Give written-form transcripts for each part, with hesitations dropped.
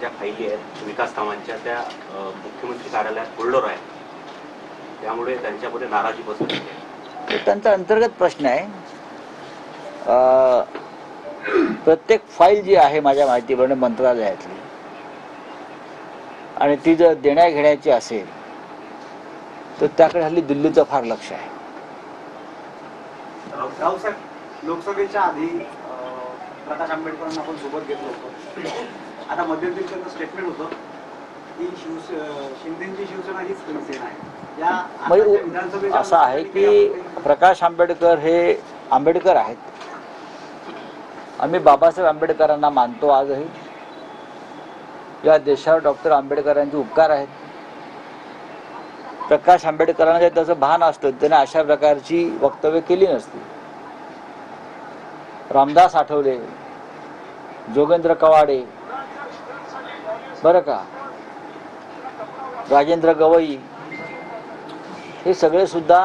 ज्या फायली आहेत विकास कामांच्या त्या मुख्यमंत्री कार्यालयात होल्डर आहेत, त्यामुळे त्यांच्यामध्ये नाराजी पसरली आहे. त्यांचा अंतर्गत प्रश्न आहे. प्रत्येक फाईल जी आहे माझ्या माहितीप्रमाणे मंत्रालयातली आणि ती जर देण्या घेण्याची असेल तर त्याकडे हल्ली दिल्लीचं फार लक्ष आहे. रावसाहेब, लोकसभेच्या आधी प्रकाश आंबेडकरांना आपण सोबत घेतलं होतं. आता मध्यंतरी त्यांचं स्टेटमेंट होतं की शिंदेची शिवसेना हीच सेना आहे. या असं आहे की प्रकाश आंबेडकर हे आंबेडकर आहेत. आम्ही बाबासाहेब आंबेडकरांना मानतो. आजही या देशावर डॉक्टर आंबेडकरांचे उपकार आहेत. प्रकाश आंबेडकरांना जर त्याचं भान असतं त्याने अशा प्रकारची वक्तव्य केली नसती. रामदास आठवले, जोगेंद्र कवाडे, बरं का, राजेंद्र गवई, हे सगळे सुद्धा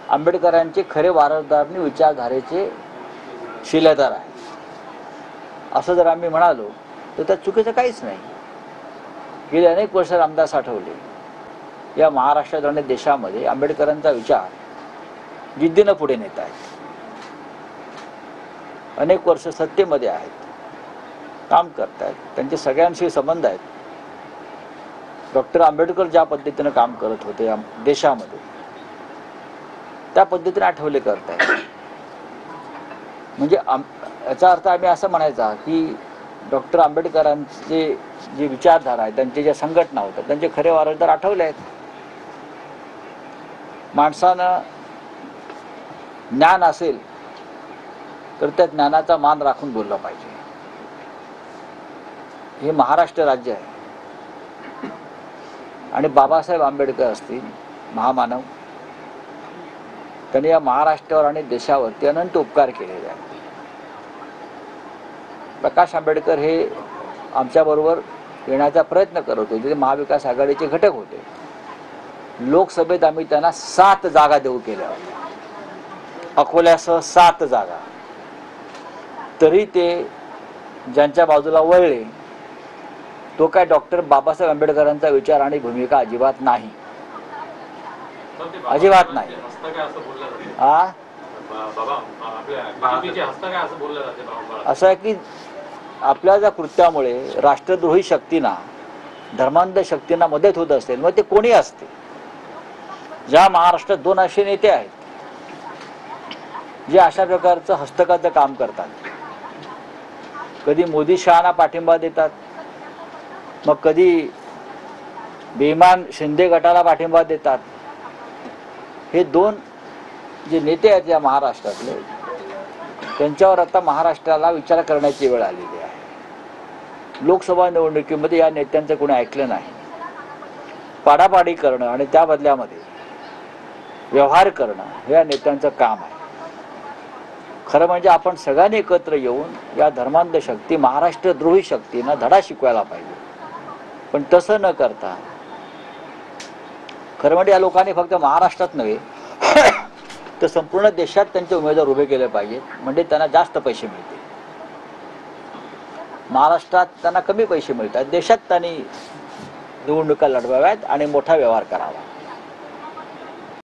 आंबेडकरांचे खरे वारसदार आणि विचारधारेचे शिलेदार आहेत. असं जर आम्ही म्हणालो तर त्यात चुकीचं काहीच नाही. गेली अनेक वर्ष रामदास आठवले या महाराष्ट्रात आणि देशामध्ये आंबेडकरांचा विचार जिद्दीनं पुढे नेत आहेत. अनेक वर्ष सत्तेमध्ये आहेत, काम करत आहेत, त्यांचे सगळ्यांशी संबंध आहेत. डॉक्टर आंबेडकर ज्या पद्धतीनं काम करत होते या देशामध्ये त्या पद्धतीने आठवले करत आहेत. म्हणजे याचा अर्थ आम्ही असं म्हणायचा की डॉक्टर आंबेडकरांचे जे विचारधारा आहे, त्यांच्या ज्या संघटना होत्या, त्यांचे खरे वारसदार आठवले आहेत. माणसानं ज्ञान असेल तर त्या ज्ञानाचा मान राखून बोललं पाहिजे. हे महाराष्ट्र राज्य आहे आणि बाबासाहेब आंबेडकर असतील महामानव, त्यांनी या महाराष्ट्रावर आणि देशावरती अनंत उपकार केलेले आहेत. प्रकाश आंबेडकर हे आमच्याबरोबर येण्याचा प्रयत्न करत होते. ते महाविकास आघाडीचे घटक होते. लोकसभेत आम्ही त्यांना 7 जागा देऊ केल्या होत्या, अकोल्यासह 7 जागा. तरी ते ज्यांच्या बाजूला वळले तो काय डॉक्टर बाबासाहेब आंबेडकरांचा विचार आणि भूमिका अजिबात नाही, अजिबात नाही. असं आहे की आपल्या ज्या कृत्यामुळे राष्ट्रद्रोही शक्तींना, धर्मांध शक्तींना मदत होत असेल, मग ते कोणी असते. ज्या महाराष्ट्रात 2 असे नेते आहेत जे अशा प्रकारचं हस्तकाचं काम करतात. कधी मोदी शहाना पाठिंबा देतात, मग कधी बेईमान शिंदे गटाला पाठिंबा देतात. हे 2 जे नेते आहेत या महाराष्ट्रातले, त्यांच्यावर आता महाराष्ट्राला विचार करण्याची वेळ आलेली आहे. लोकसभा निवडणुकीमध्ये या नेत्यांचं कोणी ऐकलं नाही. पाडापाडी करणं आणि त्या बदल्यामध्ये व्यवहार करणं हे या नेत्यांचं काम आहे. खरं म्हणजे आपण सगळ्यांनी एकत्र येऊन या धर्मांध शक्ती, महाराष्ट्रद्रोही शक्तींना धडा शिकवायला पाहिजे. पण तसं न करता खरं म्हणजे या लोकांनी फक्त महाराष्ट्रात नव्हे तर संपूर्ण देशात त्यांचे उमेदवार उभे केले पाहिजेत, म्हणजे त्यांना जास्त पैसे मिळतील. महाराष्ट्रात त्यांना कमी पैसे मिळतात, देशात त्यांनी निवडणुका लढवाव्यात आणि मोठा व्यवहार करावा.